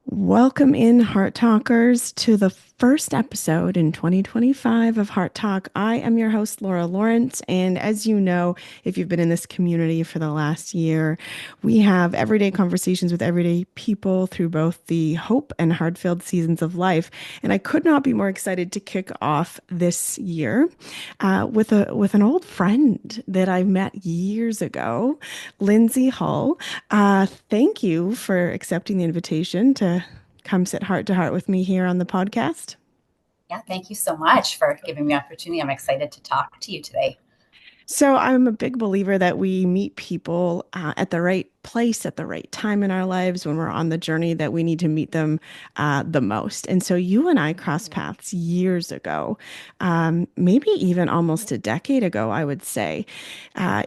Welcome in, Heart Talkers, to the first episode in 2025 of Heart Talk. I am your host, Laura Lawrence. And as you know, if you've been in this community for the last year, we have everyday conversations with everyday people through both the hope and hard filled seasons of life. And I could not be more excited to kick off this year with an old friend that I met years ago, Lindsay Hull. Thank you for accepting the invitation to come sit heart to heart with me here on the podcast. Yeah, thank you so much for giving me the opportunity. I'm excited to talk to you today. So, I'm a big believer that we meet people at the right place at the right time in our lives when we're on the journey that we need to meet them the most. And so, you and I crossed paths years ago, maybe even almost a decade ago, I would say, Was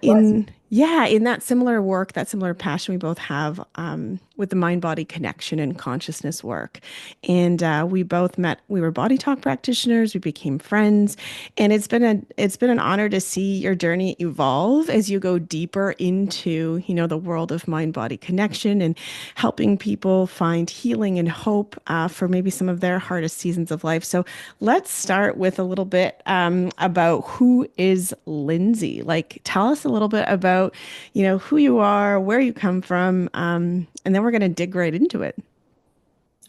in that similar work, that similar passion we both have with the mind body connection and consciousness work. And we both met, we were body talk practitioners, we became friends. And it's been an honor to see your journey evolve as you go deeper into, the world of mind body connection and helping people find healing and hope for maybe some of their hardest seasons of life. So let's start with a little bit about who is Lindsay. Like, tell us a little bit about, who you are, where you come from, and then we're going to dig right into it.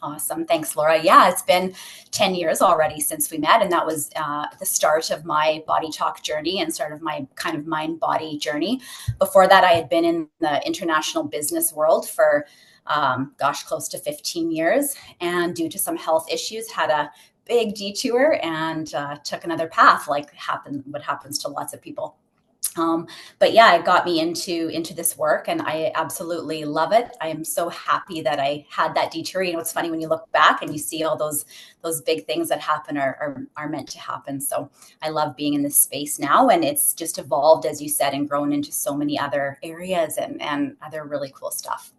awesome. Thanks, Laura. Yeah, it's been 10 years already since we met, and that was the start of my body talk journey and sort of my kind of mind body journey. Before that, I had been in the international business world for, close to 15 years. And due to some health issues, had a big detour and took another path, like what happens to lots of people. But yeah, it got me into this work, and I absolutely love it. I am so happy that I had that detour. It's funny when you look back and you see all those big things that happen are meant to happen. So I love being in this space now, and it's just evolved, as you said, and grown into so many other areas and other really cool stuff.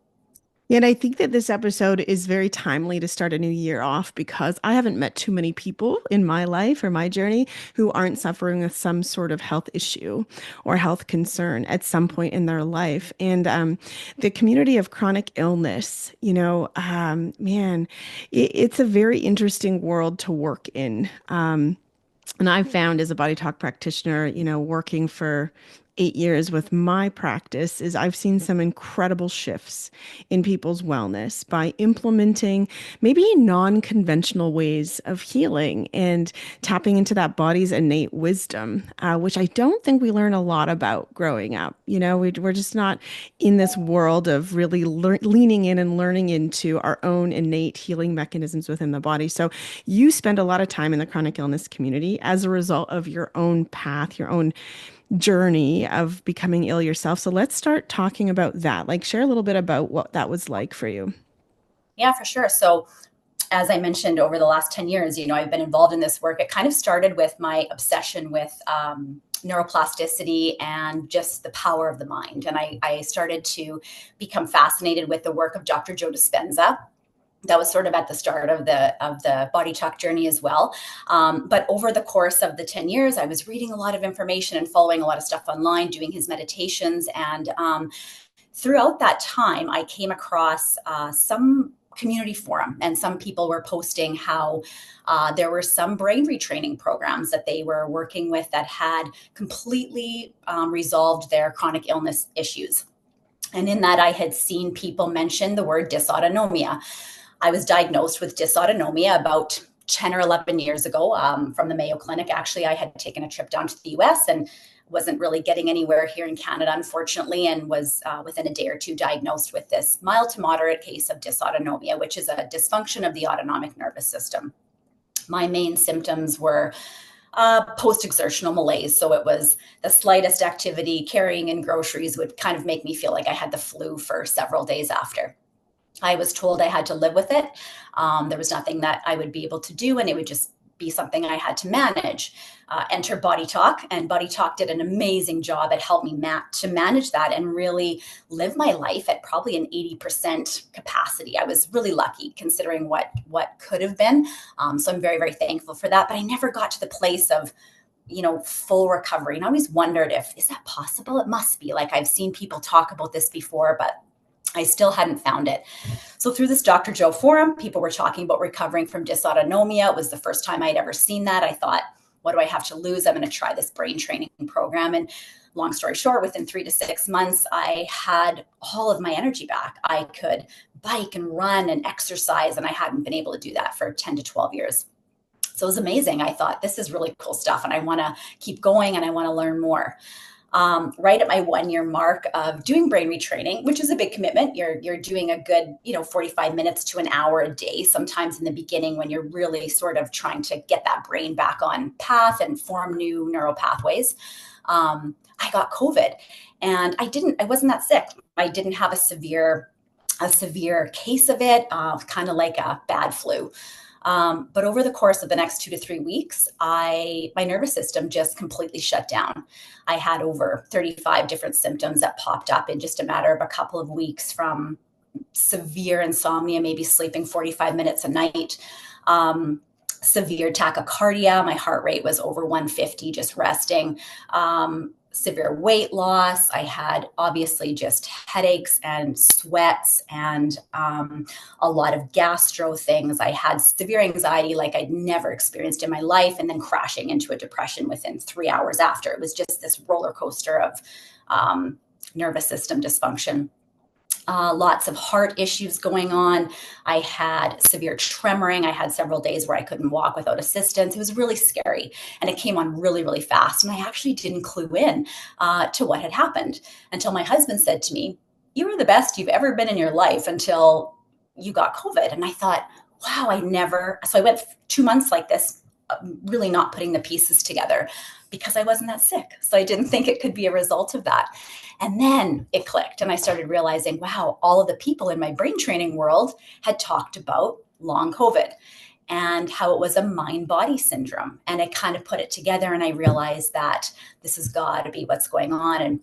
And I think that this episode is very timely to start a new year off because I haven't met too many people in my life or my journey who aren't suffering with some sort of health issue or health concern at some point in their life. And the community of chronic illness, man, it's a very interesting world to work in. And I've found as a body talk practitioner, working for 8 years with my practice, is I've seen some incredible shifts in people's wellness by implementing maybe non-conventional ways of healing and tapping into that body's innate wisdom, which I don't think we learn a lot about growing up. We're just not in this world of really leaning in and learning into our own innate healing mechanisms within the body. So you spend a lot of time in the chronic illness community as a result of your own path, your own journey of becoming ill yourself. So let's start talking about that. Like, share a little bit about what that was like for you. Yeah, for sure. So as I mentioned, over the last 10 years, I've been involved in this work. It kind of started with my obsession with neuroplasticity and just the power of the mind. And I started to become fascinated with the work of Dr. Joe Dispenza. That was sort of at the start of the body talk journey as well. But over the course of the 10 years, I was reading a lot of information and following a lot of stuff online, doing his meditations. And throughout that time, I came across some community forum, and some people were posting how there were some brain retraining programs that they were working with that had completely resolved their chronic illness issues. And in that, I had seen people mention the word dysautonomia. I was diagnosed with dysautonomia about 10 or 11 years ago from the Mayo Clinic. Actually, I had taken a trip down to the US and wasn't really getting anywhere here in Canada, unfortunately, and was within a day or two diagnosed with this mild to moderate case of dysautonomia, which is a dysfunction of the autonomic nervous system. My main symptoms were post exertional malaise. So it was the slightest activity, carrying in groceries would kind of make me feel like I had the flu for several days after. I was told I had to live with it. There was nothing that I would be able to do, and it would just be something I had to manage. Enter BodyTalk, and BodyTalk did an amazing job at helping me to manage that and really live my life at probably an 80% capacity. I was really lucky considering what could have been. So I'm very, very thankful for that. But I never got to the place of full recovery. And I always wondered, if is that possible? It must be. Like, I've seen people talk about this before, but I still hadn't found it. So through this Dr. Joe forum, people were talking about recovering from dysautonomia. It was the first time I'd ever seen that. I thought, what do I have to lose? I'm going to try this brain training program. And long story short, within 3 to 6 months, I had all of my energy back. I could bike and run and exercise, and I hadn't been able to do that for 10 to 12 years. So it was amazing. I thought, this is really cool stuff, and I want to keep going and I want to learn more. Right at my 1 year mark of doing brain retraining, which is a big commitment. You're doing a good, 45 minutes to an hour a day, sometimes in the beginning when you're really sort of trying to get that brain back on path and form new neural pathways. I got COVID, and I wasn't that sick. I didn't have a severe case of it, kind of like a bad flu. But over the course of the next 2 to 3 weeks, my nervous system just completely shut down. I had over 35 different symptoms that popped up in just a matter of a couple of weeks, from severe insomnia, maybe sleeping 45 minutes a night, severe tachycardia. My heart rate was over 150 just resting. Severe weight loss. I had obviously just headaches and sweats and a lot of gastro things. I had severe anxiety like I'd never experienced in my life, and then crashing into a depression within 3 hours after. It was just this roller coaster of nervous system dysfunction. Lots of heart issues going on. I had severe tremoring. I had several days where I couldn't walk without assistance. It was really scary, and it came on really, really fast. And I actually didn't clue in to what had happened until my husband said to me, "You were the best you've ever been in your life until you got COVID." And I thought, wow, so I went 2 months like this, really not putting the pieces together because I wasn't that sick. So I didn't think it could be a result of that. And then it clicked, and I started realizing, wow, all of the people in my brain training world had talked about long COVID and how it was a mind-body syndrome. And I kind of put it together, and I realized that this has got to be what's going on. And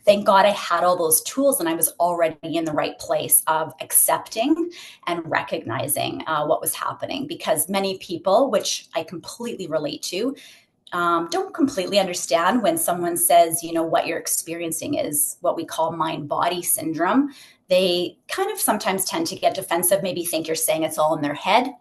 thank God I had all those tools, and I was already in the right place of accepting and recognizing what was happening, because many people, which I completely relate to, don't completely understand when someone says, what you're experiencing is what we call mind-body syndrome. They kind of sometimes tend to get defensive, maybe think you're saying it's all in their head,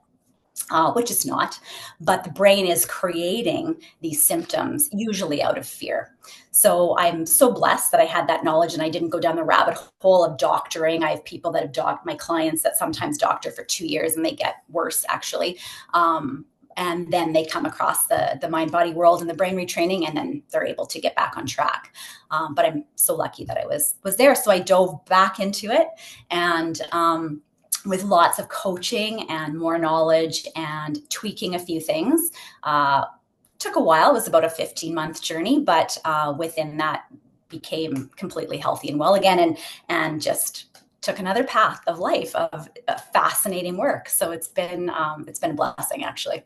which it's not. But the brain is creating these symptoms, usually out of fear. So I'm so blessed that I had that knowledge, and I didn't go down the rabbit hole of doctoring. I have people that have my clients that sometimes doctor for 2 years, and they get worse, actually. And then they come across the mind-body world and the brain retraining, and then they're able to get back on track. But I'm so lucky that I was there. So I dove back into it, and with lots of coaching and more knowledge and tweaking a few things. Took a while. It was about a 15-month journey, but within that became completely healthy and well again, and just took another path of life of fascinating work. So it's been a blessing, actually.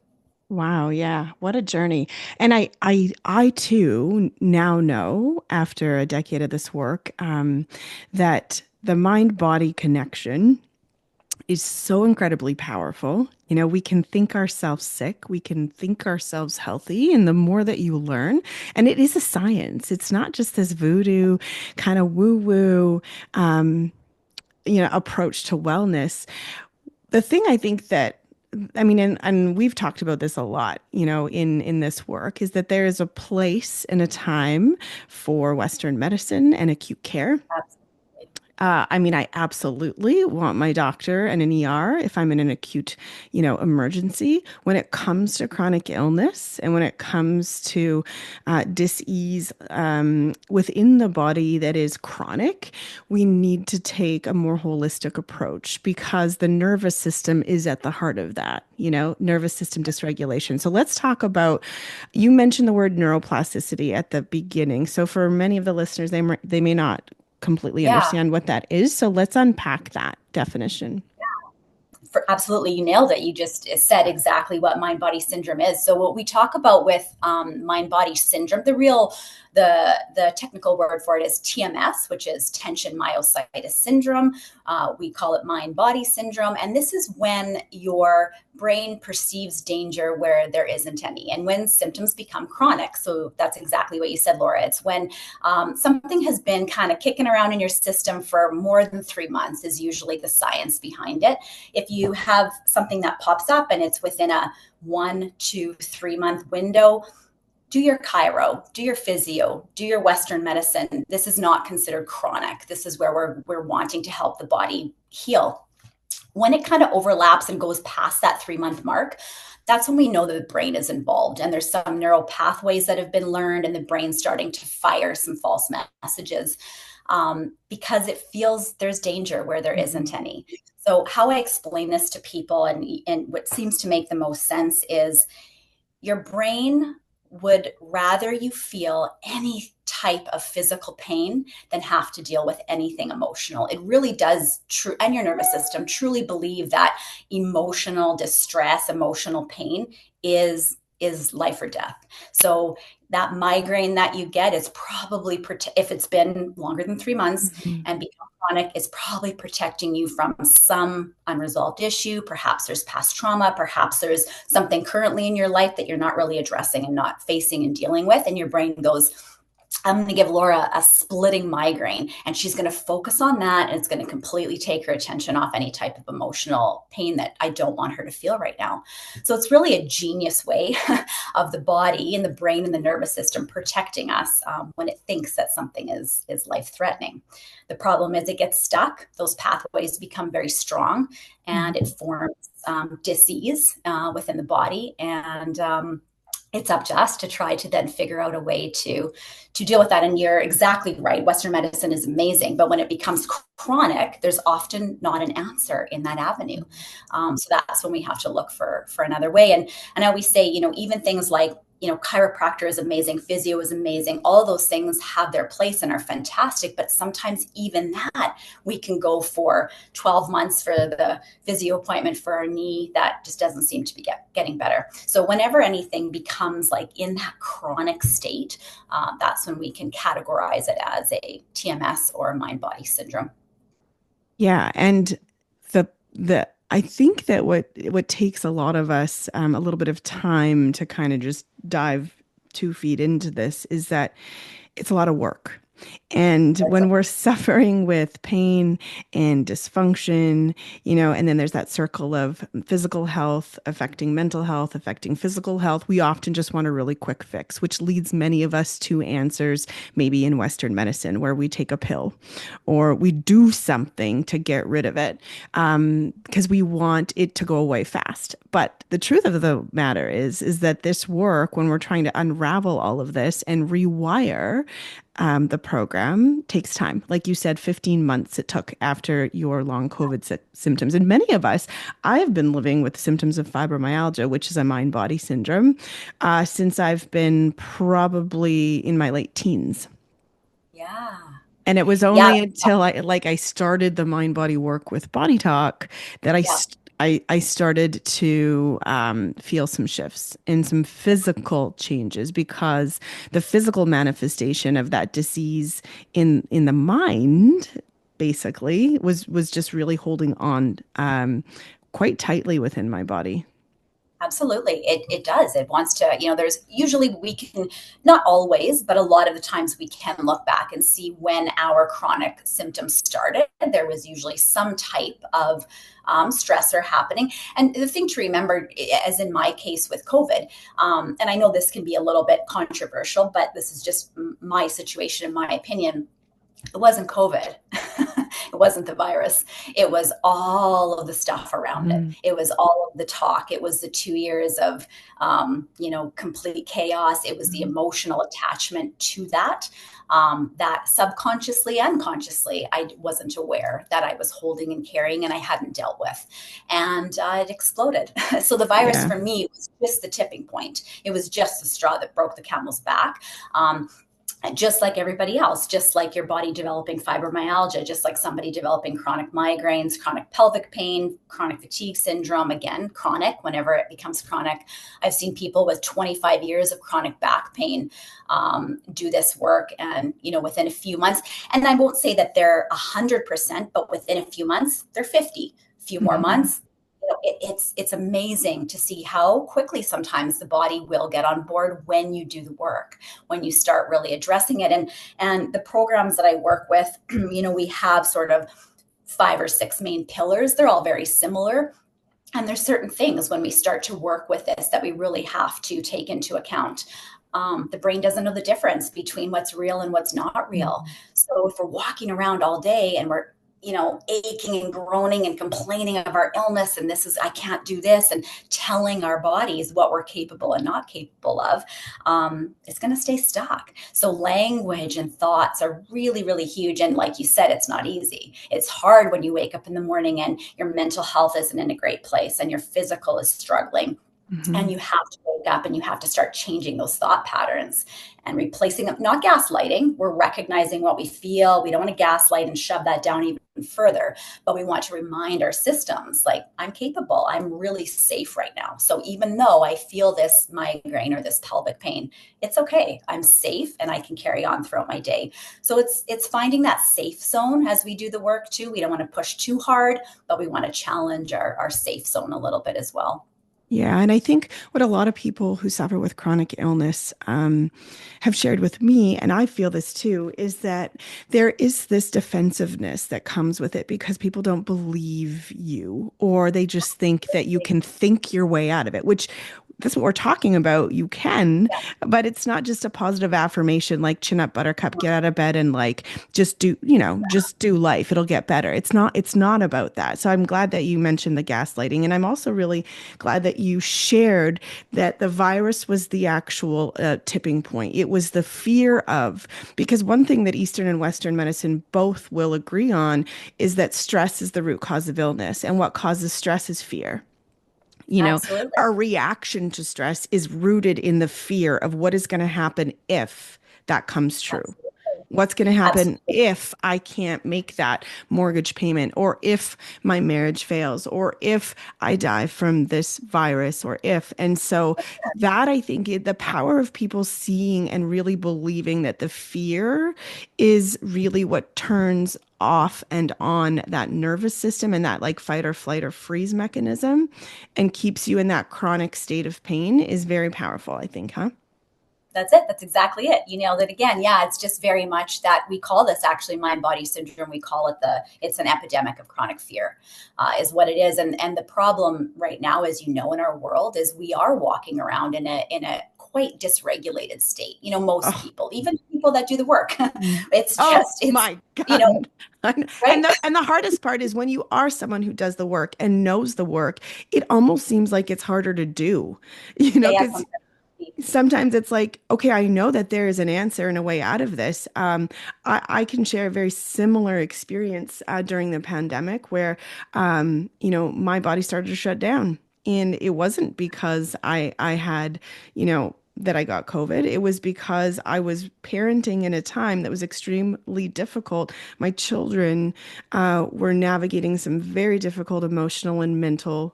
Wow, yeah. What a journey. And I too now know, after a decade of this work, that the mind-body connection is so incredibly powerful. We can think ourselves sick, we can think ourselves healthy, and the more that you learn, and it is a science. It's not just this voodoo kind of woo-woo, approach to wellness. The thing I think that and we've talked about this a lot, in this work, is that there is a place and a time for Western medicine and acute care. I absolutely want my doctor and an ER if I'm in an acute, emergency. When it comes to chronic illness and when it comes to dis-ease within the body that is chronic, we need to take a more holistic approach, because the nervous system is at the heart of that, nervous system dysregulation. So let's talk about, you mentioned the word neuroplasticity at the beginning. So for many of the listeners, they may not completely Yeah. understand what that is. So let's unpack that definition. Absolutely, you nailed it. You just said exactly what mind body syndrome is. So what we talk about with mind body syndrome, the real The technical word for it is TMS, which is tension myositis syndrome. We call it mind-body syndrome. And this is when your brain perceives danger where there isn't any, and when symptoms become chronic. So that's exactly what you said, Laura. It's when something has been kind of kicking around in your system for more than 3 months is usually the science behind it. If you have something that pops up and it's within a 1 to 3 month window, do your chiro, do your physio, do your Western medicine. This is not considered chronic. This is where we're wanting to help the body heal. When it kind of overlaps and goes past that 3 month mark, that's when we know that the brain is involved and there's some neural pathways that have been learned and the brain's starting to fire some false messages because it feels there's danger where there isn't any. So how I explain this to people, and what seems to make the most sense, is your brain would rather you feel any type of physical pain than have to deal with anything emotional. It really does, and your nervous system truly believe that emotional distress, emotional pain is life or death. So that migraine that you get is probably, if it's been longer than 3 months and become chronic, it's probably protecting you from some unresolved issue. Perhaps there's past trauma. Perhaps there's something currently in your life that you're not really addressing and not facing and dealing with. And your brain goes, I'm going to give Laura a splitting migraine, and she's going to focus on that, and it's going to completely take her attention off any type of emotional pain that I don't want her to feel right now. So it's really a genius way of the body and the brain and the nervous system protecting us when it thinks that something is life-threatening. The problem is it gets stuck. Those pathways become very strong, and it forms dis-ease within the body, and it's up to us to try to then figure out a way to deal with that. And you're exactly right. Western medicine is amazing, but when it becomes chronic, there's often not an answer in that avenue. So that's when we have to look for another way. And I always say, even things like, chiropractor is amazing, physio is amazing. All of those things have their place and are fantastic. But sometimes even that, we can go for 12 months for the physio appointment for our knee. That just doesn't seem to be getting better. So whenever anything becomes like in that chronic state, that's when we can categorize it as a TMS or a mind-body syndrome. Yeah, and the I think that what takes a lot of us a little bit of time to kind of just dive 2 feet into this is that it's a lot of work. And when we're suffering with pain and dysfunction, and then there's that circle of physical health affecting mental health, affecting physical health, we often just want a really quick fix, which leads many of us to answers maybe in Western medicine where we take a pill or we do something to get rid of it because we want it to go away fast. But the truth of the matter is that this work, when we're trying to unravel all of this and rewire the program, takes time. Like you said, 15 months it took after your long COVID symptoms. And many of us, I have been living with symptoms of fibromyalgia, which is a mind-body syndrome, since I've been probably in my late teens. Yeah. And it was Yeah. only until I started the mind body work with BodyTalk that Yeah. I started to feel some shifts and some physical changes, because the physical manifestation of that disease in the mind basically was just really holding on quite tightly within my body. Absolutely. It does. It wants to, there's usually we can, not always, but a lot of the times we can look back and see when our chronic symptoms started. There was usually some type of stressor happening. And the thing to remember, as in my case with COVID, and I know this can be a little bit controversial, but this is just my situation, in my opinion. It wasn't COVID. It wasn't the virus. It was all of the stuff around it. It was all of the talk. It was the 2 years of, complete chaos. It was the emotional attachment to that, that subconsciously and consciously I wasn't aware that I was holding and carrying and I hadn't dealt with. And it exploded. So the virus for me was just the tipping point. It was just the straw that broke the camel's back. just like everybody else, just like your body developing fibromyalgia, just like somebody developing chronic migraines, chronic pelvic pain, chronic fatigue syndrome, again, chronic, whenever it becomes chronic. I've seen people with 25 years of chronic back pain do this work, and, within a few months, and I won't say that they're 100%, but within a few months, they're 50, a few more Mhm. months, it's amazing to see how quickly sometimes the body will get on board when you do the work, when you start really addressing it. And the programs that I work with, we have sort of 5 or 6 main pillars. They're all very similar. And there's certain things when we start to work with this that we really have to take into account. The brain doesn't know the difference between what's real and what's not real. Mhm. So if we're walking around all day and we're aching and groaning and complaining of our illness, and this is, I can't do this, and telling our bodies what we're capable and not capable of, it's going to stay stuck. So language and thoughts are really, really huge. And like you said, it's not easy. It's hard when you wake up in the morning and your mental health isn't in a great place and your physical is struggling, and Mhm. you have to wake up and you have to start changing those thought patterns and replacing them. Not gaslighting. We're recognizing what we feel. We don't want to gaslight and shove that down even further, but we want to remind our systems, like, I'm capable. I'm really safe right now. So even though I feel this migraine or this pelvic pain, it's okay. I'm safe and I can carry on throughout my day. So it's finding that safe zone as we do the work too. We don't want to push too hard, but we want to challenge our safe zone a little bit as well. Yeah, and I think what a lot of people who suffer with chronic illness have shared with me, and I feel this too, is that there is this defensiveness that comes with it because people don't believe you, or they just think that you can think your way out of it, which that's what we're talking about. You can, but it's not just a positive affirmation like chin up, buttercup, get out of bed and like just do life. It'll get better. It's not about that. So I'm glad that you mentioned the gaslighting. And I'm also really glad that you shared that the virus was the actual tipping point. It was the fear of, because one thing that Eastern and Western medicine both will agree on is that stress is the root cause of illness. And what causes stress is fear. You know, Absolutely. our reaction to stress is rooted in the fear of what is going to happen if that comes true. Absolutely. What's going to happen Absolutely. if I can't make that mortgage payment, or if my marriage fails, or if I die from this virus, or if. And so that I think the power of people seeing and really believing that the fear is really what turns off and on that nervous system and that like fight or flight or freeze mechanism and keeps you in that chronic state of pain is very powerful, I think, huh? That's it. That's exactly it. You nailed it again. Yeah, it's just very much that we call this actually mind body syndrome. We call it it's an epidemic of chronic fear, is what it is. And the problem right now, as you know, in our world, is we are walking around in a quite dysregulated state. Most Oh, people, even people that do the work, mm. it's Oh it's my you know God. right. And the hardest part is when you are someone who does the work and knows the work, it almost seems like it's harder to do, Yeah, yeah. because sometimes it's like, okay, I know that there is an answer and a way out of this. I can share a very similar experience during the pandemic where, my body started to shut down. And it wasn't because I had, that I got COVID. It was because I was parenting in a time that was extremely difficult. My children were navigating some very difficult emotional and mental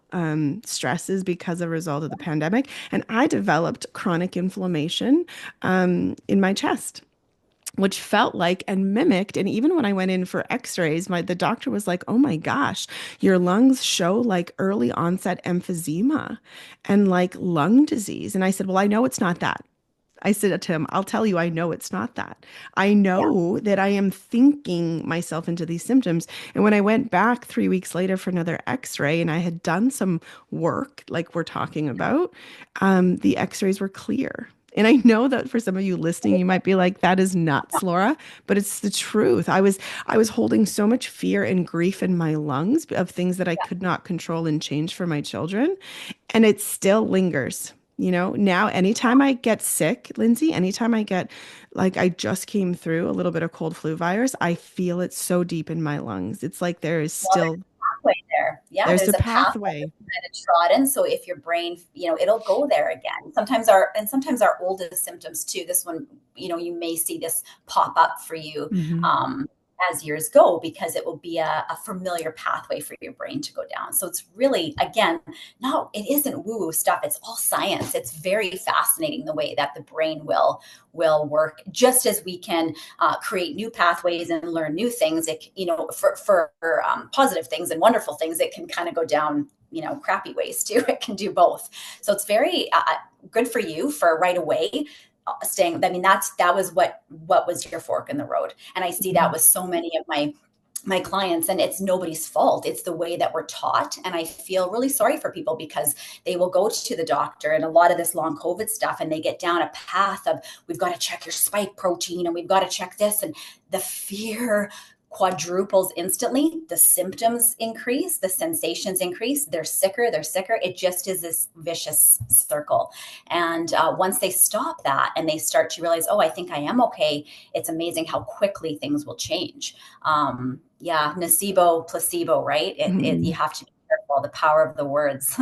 stresses because of a result of the pandemic. And I developed chronic inflammation in my chest, which felt like and mimicked. And even when I went in for x-rays, the doctor was like, oh my gosh, your lungs show like early onset emphysema and like lung disease. And I said, well, I know it's not that. I said to him, I'll tell you, I know it's not that. I Yeah. know that I am thinking myself into these symptoms. And when I went back 3 weeks later for another x-ray and I had done some work like we're talking about, the x-rays were clear. And I know that for some of you listening, you might be like, that is nuts, Laura, but it's the truth. I was holding so much fear and grief in my lungs of things that I could not control and change for my children. And it still lingers. Now anytime I get sick, Lindsay, anytime I get like I just came through a little bit of cold flu virus, I feel it so deep in my lungs. It's like there is Well, still, there's a pathway there. Yeah, There's a there's a path pathway. kind of trodden. So if your brain, it'll go there again. Sometimes our oldest symptoms too. This one, you may see this pop up for you Hmm. um, as years go, because it will be a familiar pathway for your brain to go down. So it's really, again, no, it isn't woo-woo stuff. It's all science. It's very fascinating the way that the brain will work. Just as we can create new pathways and learn new things, for positive things and wonderful things, it can kind of go down crappy ways too. It can do both. So it's very good for you for right away staying. I mean, that was what was your fork in the road. And I see that with so many of my clients, and it's nobody's fault. It's the way that we're taught. And I feel really sorry for people, because they will go to the doctor and a lot of this long COVID stuff, and they get down a path of, we've got to check your spike protein and we've got to check this. And the fear quadruples instantly. The symptoms increase, the sensations increase. They're sicker. It just is this vicious circle. And once they stop that and they start to realize, oh, I think I am okay, it's amazing how quickly things will change. Yeah, nocebo, placebo, right? You have to be careful. The power of the words.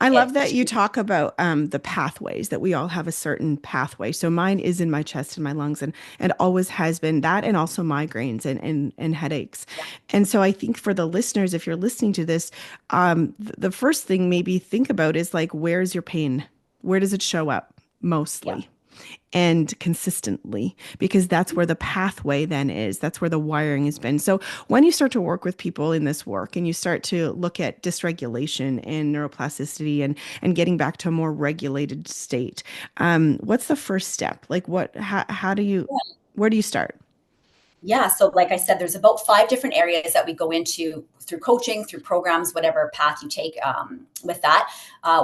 I love It's that you talk about the pathways, that we all have a certain pathway. So mine is in my chest and my lungs, and always has been that, and also migraines and headaches. yeah, And so I think for the listeners, if you're listening to this, the first thing maybe think about is like, where's your pain? Where does it show up yeah. mostly? And consistently, because that's where the pathway then is. That's where the wiring has been. So when you start to work with people in this work and you start to look at dysregulation and neuroplasticity and getting back to a more regulated state, what's the first step? Like how do you, where do you start? Yeah. So, like I said, there's about 5 different areas that we go into through coaching, through programs, whatever path you take with that.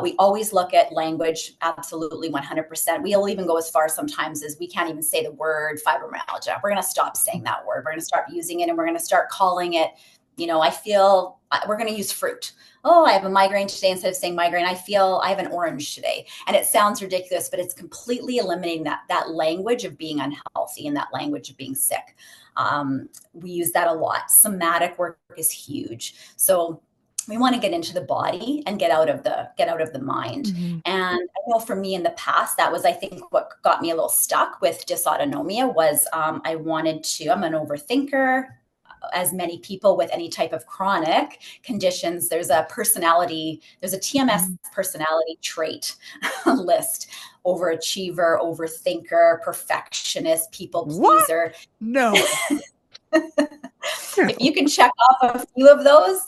We always look at language, absolutely 100%. We'll even go as far sometimes as we can't even say the word fibromyalgia. We're going to stop saying that word. We're going to start using it, and we're going to start calling it, we're going to use fruit. Oh, I have a migraine today. Instead of saying migraine, I feel I have an orange today. And it sounds ridiculous, but it's completely eliminating that language of being unhealthy and that language of being sick. We use that a lot. Somatic work is huge. So we want to get into the body and get out of the mind. Hmm. And I know for me in the past, that was, I think, what got me a little stuck with dysautonomia was I'm an overthinker. As many people with any type of chronic conditions, there's a TMS personality trait list: overachiever, overthinker, perfectionist, people What? pleaser. No. If you can check off a few of those,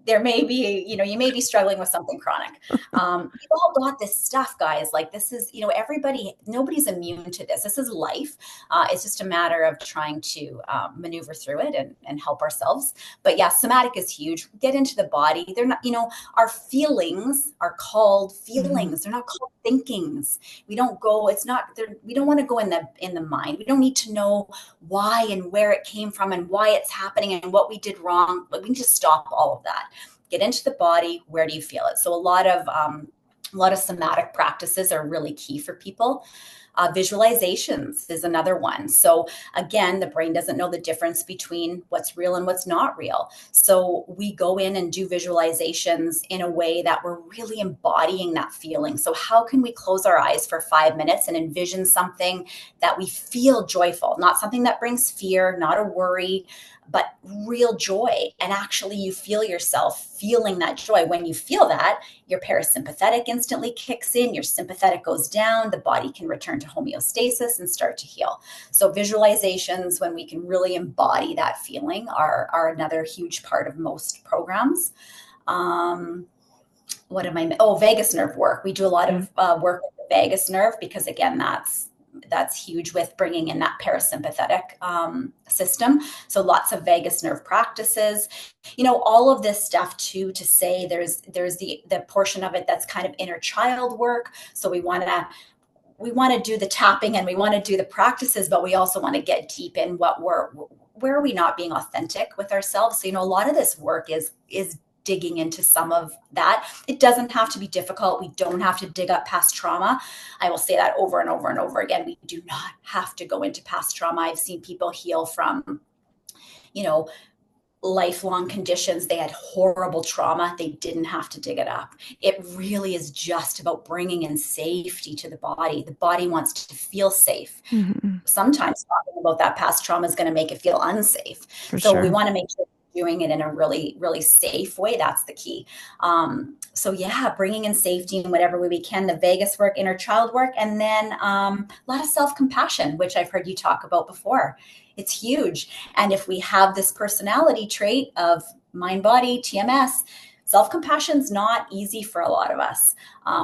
you may be struggling with something chronic. We've all got this stuff, guys. Like, this is, nobody's immune to this. This is life. It's just a matter of trying to maneuver through it and help ourselves. But yeah, somatic is huge. Get into the body. They're not, our feelings are called Mhm. feelings. They're not called thinkings. We don't go, it's not, we don't want to go in the mind. We don't need to know why and where it came from and why it's happening and what we did wrong. But we can just stop all of that. Get into the body. Where do you feel it? So a lot of somatic practices are really key for people. Visualizations is another one. So again, the brain doesn't know the difference between what's real and what's not real. So we go in and do visualizations in a way that we're really embodying that feeling. So how can we close our eyes for 5 minutes and envision something that we feel joyful, not something that brings fear, not a worry, but real joy. And actually you feel yourself feeling that joy. When you feel that, your parasympathetic instantly kicks in, your sympathetic goes down, the body can return to homeostasis and start to heal. So visualizations, when we can really embody that feeling, are another huge part of most programs. um, vagus nerve work. We do a lot Mhm. of work with the vagus nerve, because again, that's huge with bringing in that parasympathetic system. So lots of vagus nerve practices, all of this stuff too, to say there's the portion of it that's kind of inner child work. So we want to do the tapping and we want to do the practices, but we also want to get deep in where are we not being authentic with ourselves. So, a lot of this work is digging into some of that. It doesn't have to be difficult. We don't have to dig up past trauma. I will say that over and over and over again. We do not have to go into past trauma. I've seen people heal from, you know, lifelong conditions. They had horrible trauma. They didn't have to dig it up. It really is just about bringing in safety to the body. The body wants to feel safe. Hmm. Sometimes talking about that past trauma is going to make it feel unsafe. For So we sure. want to make sure we're doing it in a really, really safe way. That's the key. So yeah, bringing in safety in whatever way we can, the vagus work, inner child work, and then a lot of self-compassion, which I've heard you talk about before. It's huge. And if we have this personality trait of mind body, TMS, self-compassion is not easy for a lot of us.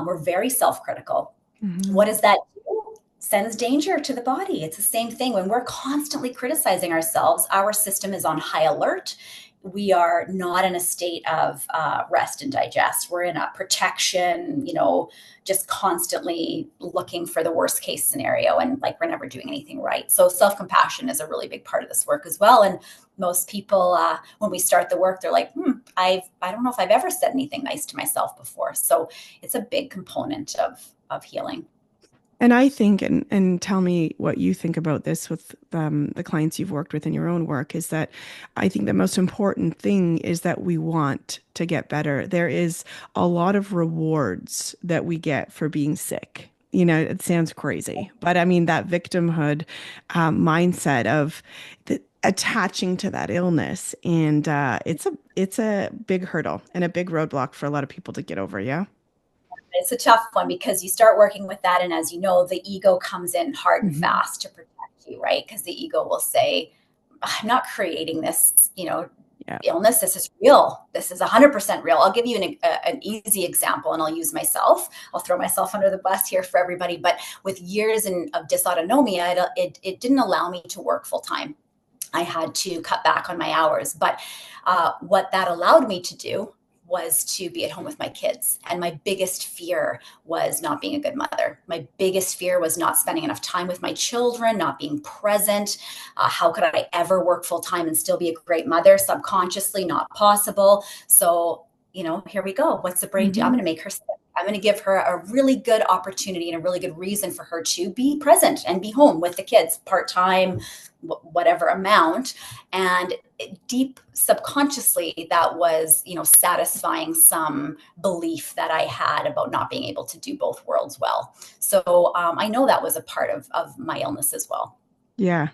We're very self-critical. Hmm. What does that do? Sends danger to the body. It's the same thing. When we're constantly criticizing ourselves, our system is on high alert. We are not in a state of rest and digest. We're in a protection, just constantly looking for the worst case scenario, and like we're never doing anything right. So self-compassion is a really big part of this work as well. And most people, when we start the work, they're like, I don't know if I've ever said anything nice to myself before. So it's a big component of healing. And I think, and tell me what you think about this with the clients you've worked with in your own work, is that I think the most important thing is that we want to get better. There is a lot of rewards that we get for being sick. It sounds crazy, but I mean, that victimhood mindset of attaching to that illness. And it's a big hurdle and a big roadblock for a lot of people to get over. Yeah. It's a tough one because you start working with that. And as you know, the ego comes in hard and Hmm. fast to protect you, right? Because the ego will say, I'm not creating this, Yeah. illness. This is real. This is 100% real. I'll give you an easy example, and I'll use myself. I'll throw myself under the bus here for everybody. But with years of dysautonomia, it didn't allow me to work full time. I had to cut back on my hours. But what that allowed me to do was to be at home with my kids. And my biggest fear was not being a good mother. My biggest fear was not spending enough time with my children, not being present. How could I ever work full time and still be a great mother? Subconsciously, not possible. So, here we go. What's the brain do? I'm Hmm. going to make her sick. I'm going to give her a really good opportunity and a really good reason for her to be present and be home with the kids part time, whatever amount. And deep subconsciously, that was, satisfying some belief that I had about not being able to do both worlds well. So I know that was a part of my illness as well. Yeah.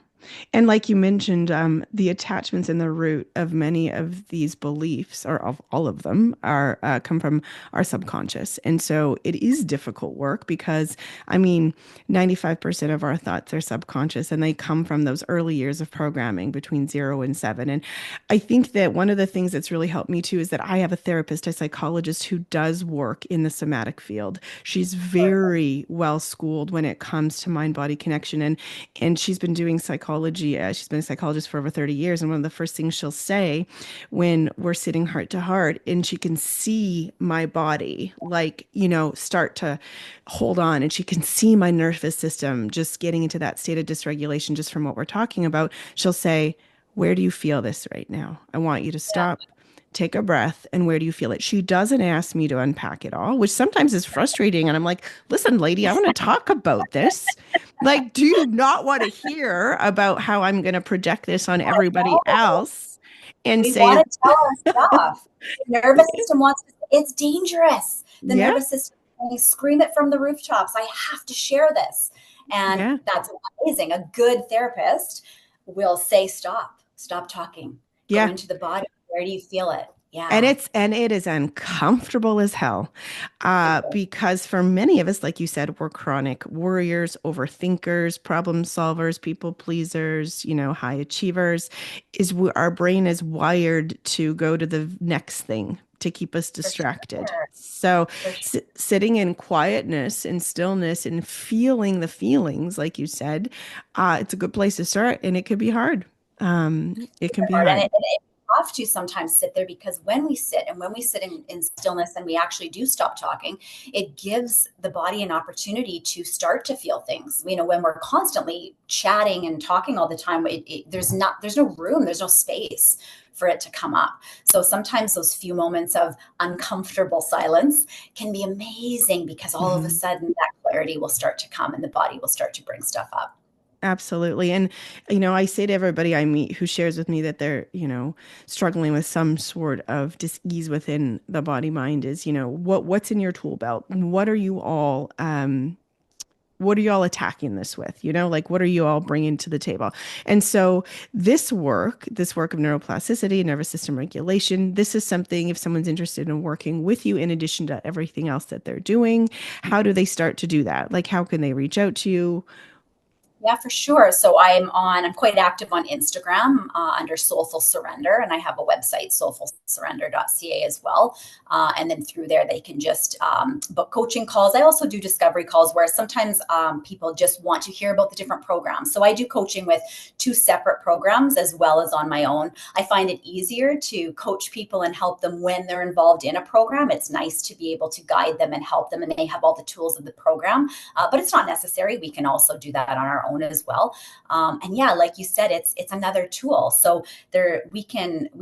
And like you mentioned, the attachments in the root of many of these beliefs, or of all of them, are come from our subconscious. And so it is difficult work because, I mean, 95% of our thoughts are subconscious, and they come from those early years of programming between 0 and 7. And I think that one of the things that's really helped me too is that I have a therapist, a psychologist who does work in the somatic field. She's very well schooled when it comes to mind body connection. And she's been doing psychology. She's been a psychologist for over 30 years. And one of the first things she'll say when we're sitting heart to heart, and she can see my body, like, start to hold on, and she can see my nervous system just getting into that state of dysregulation just from what we're talking about. She'll say, where do you feel this right now? I want you to stop, take a breath, and where do you feel it? She doesn't ask me to unpack it all, which sometimes is frustrating. And I'm like, listen, lady, I want to talk about this. Like, do you not want to hear about how I'm going to project this on everybody No, else and we say, want to tell our stuff. The nervous system wants to, it's dangerous. The yeah, nervous system, we scream it from the rooftops. I have to share this. And yeah, that's amazing. A good therapist will say, stop talking, go yeah. into the body. Where do you feel it? And Yeah. it is uncomfortable as hell, because for many of us, like you said, we're chronic worriers, overthinkers, problem solvers, people pleasers, high achievers. Our brain is wired to go to the next thing to keep us For distracted. sure. So For sure. sitting in quietness and stillness and feeling the feelings, like you said, it's a good place to start, and it could be hard. It can be Hard. And hard. it have to sometimes sit there, because when we sit in stillness and we actually do stop talking, it gives the body an opportunity to start to feel things. When we're constantly chatting and talking all the time, there's no room, there's no space for it to come up. So sometimes those few moments of uncomfortable silence can be amazing, because all of a Mhm. sudden that clarity will start to come and the body will start to bring stuff up. Absolutely. And, I say to everybody I meet who shares with me that they're, struggling with some sort of dis-ease within the body mind is, what's in your tool belt? What are you all attacking this with? Like what are you all bringing to the table? And so this work of neuroplasticity, nervous system regulation, this is something if someone's interested in working with you in addition to everything else that they're doing, how do they start to do that? Like how can they reach out to you? Yeah, for sure. So I'm quite active on Instagram under Soulful Surrender, and I have a website, soulfulsurrender.ca as well. And then through there, they can just book coaching calls. I also do discovery calls where sometimes people just want to hear about the different programs. So I do coaching with two separate programs as well as on my own. I find it easier to coach people and help them when they're involved in a program. It's nice to be able to guide them and help them, and they have all the tools of the program. But it's not necessary. We can also do that on our own as well. And yeah, like you said, it's another tool. So we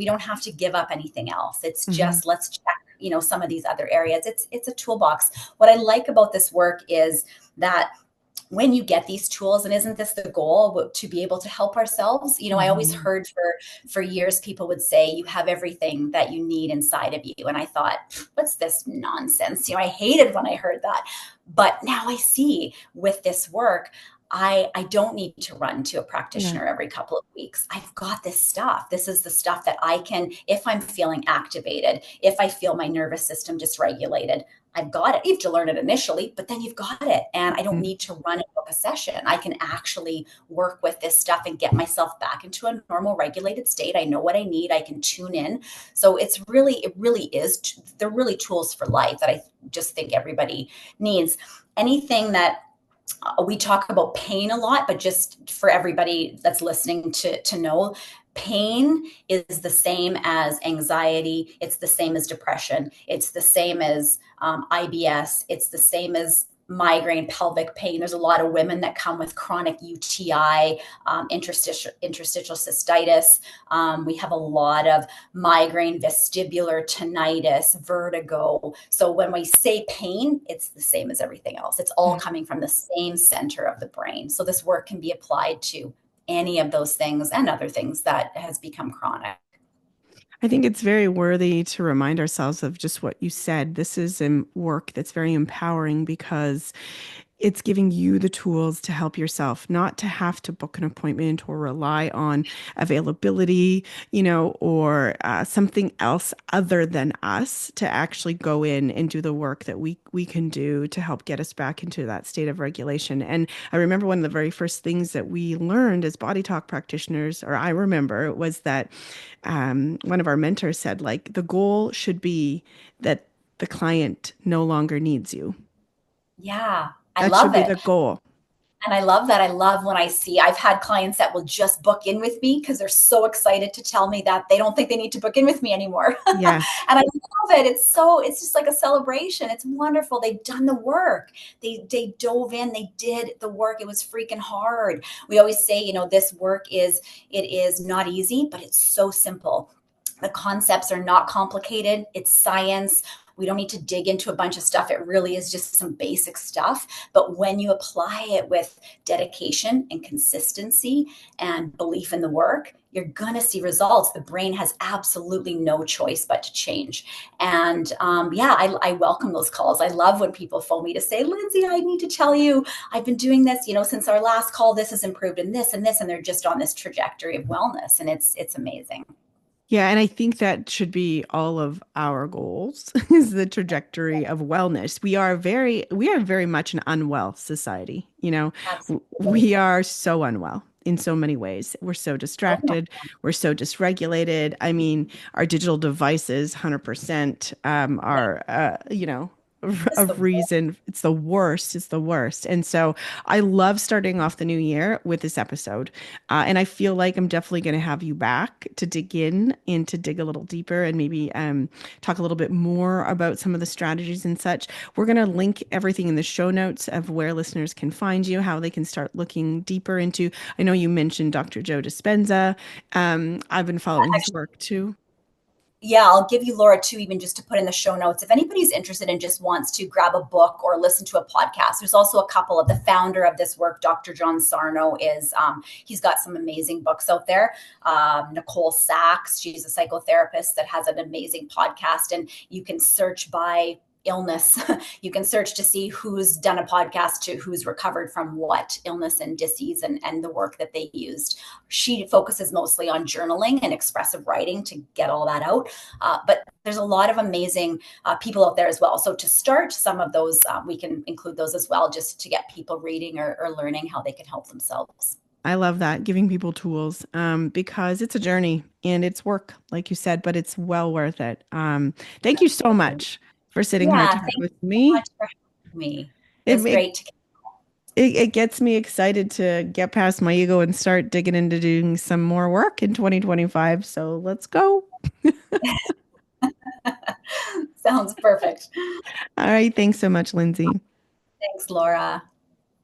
don't have to give up anything else. It's Hmm. just let's check, some of these other areas. It's a toolbox. What I like about this work is that when you get these tools, and isn't this the goal, to be able to help ourselves? I always Hmm. heard for years people would say you have everything that you need inside of you, and I thought, what's this nonsense? I hated when I heard that, but now I see with this work, I don't need to run to a Yeah. practitioner every couple of weeks. I've got this stuff. This is the stuff that I can, if I'm feeling activated, if I feel my nervous system dysregulated, I've got it. You have to learn it initially, but then you've got it. And I don't Mm. need to run and book a session. I can actually work with this stuff and get myself back into a normal regulated state. I know what I need. I can tune in. So it really is, they're really tools for life that I just think everybody needs. Anything that we talk about pain a lot, but just for everybody that's listening to know, pain is the same as anxiety. It's the same as depression. It's the same as IBS. It's the same as migraine, pelvic pain. There's a lot of women that come with chronic UTI, interstitial cystitis. We have a lot of migraine, vestibular tinnitus, vertigo. So when we say pain, it's the same as everything else. It's all Yeah. coming from the same center of the brain. So this work can be applied to any of those things and other things that has become chronic. I think it's very worthy to remind ourselves of just what you said. This is work that's very empowering because it's giving you the tools to help yourself, not to have to book an appointment or rely on availability, or something else other than us to actually go in and do the work that we can do to help get us back into that state of regulation. And I remember one of the very first things that we learned as body talk practitioners, or I remember, was that one of our mentors said, like, the goal should be that the client no longer needs you. Yeah, I That should love be it. the goal. And I love that. I love when I've had clients that will just book in with me because they're so excited to tell me that they don't think they need to book in with me anymore. And Yeah. I love it. It's just like a celebration. It's wonderful. They've done the work. They dove in, they did the work. It was freaking hard. We always say, this work it is not easy, but it's so simple. The concepts are not complicated. It's science. We don't need to dig into a bunch of stuff. It really is just some basic stuff. But when you apply it with dedication and consistency and belief in the work, you're going to see results. The brain has absolutely no choice but to change. And yeah, I welcome those calls. I love when people phone me to say, Lindsay, I need to tell you, I've been doing this, since our last call, this has improved in this and this, and they're just on this trajectory of wellness. And it's amazing. Yeah, and I think that should be all of our goals is the trajectory of wellness. We are very much an unwell society, Absolutely. We are so unwell in so many ways. We're so Oh, no. distracted, we're so dysregulated. I mean, our digital devices 100% Yeah, are it's a the reason. It's the worst. It's the worst. And so I love starting off the new year with this episode. And I feel like I'm definitely going to have you back to dig in and to dig a little deeper and maybe talk a little bit more about some of the strategies and such. We're going to link everything in the show notes of where listeners can find you, how they can start looking deeper into. I know you mentioned Dr. Joe Dispenza. I've been following his actually. work too. Yeah, I'll give you Laura too, even just to put in the show notes. If anybody's interested and just wants to grab a book or listen to a podcast, there's also a couple of the founder of this work, Dr. John Sarno, he's got some amazing books out there. Nicole Sachs, she's a psychotherapist that has an amazing podcast, and you can search by illness. You can search to see who's done a podcast to who's recovered from what illness and disease, and the work that they used. She focuses mostly on journaling and expressive writing to get all that out. But there's a lot of amazing people out there as well. So to start some of those, we can include those as well, just to get people reading or learning how they can help themselves. I love that, giving people tools, because it's a journey and it's work, like you said, but it's well worth it. Thank you so much for sitting here Yeah, talking thank you with so me. much for having me. It It, was it great to. it gets me excited to get past my ego and start digging into doing some more work in 2025. So let's go. Sounds perfect. All right. Thanks so much, Lindsay. Thanks, Laura.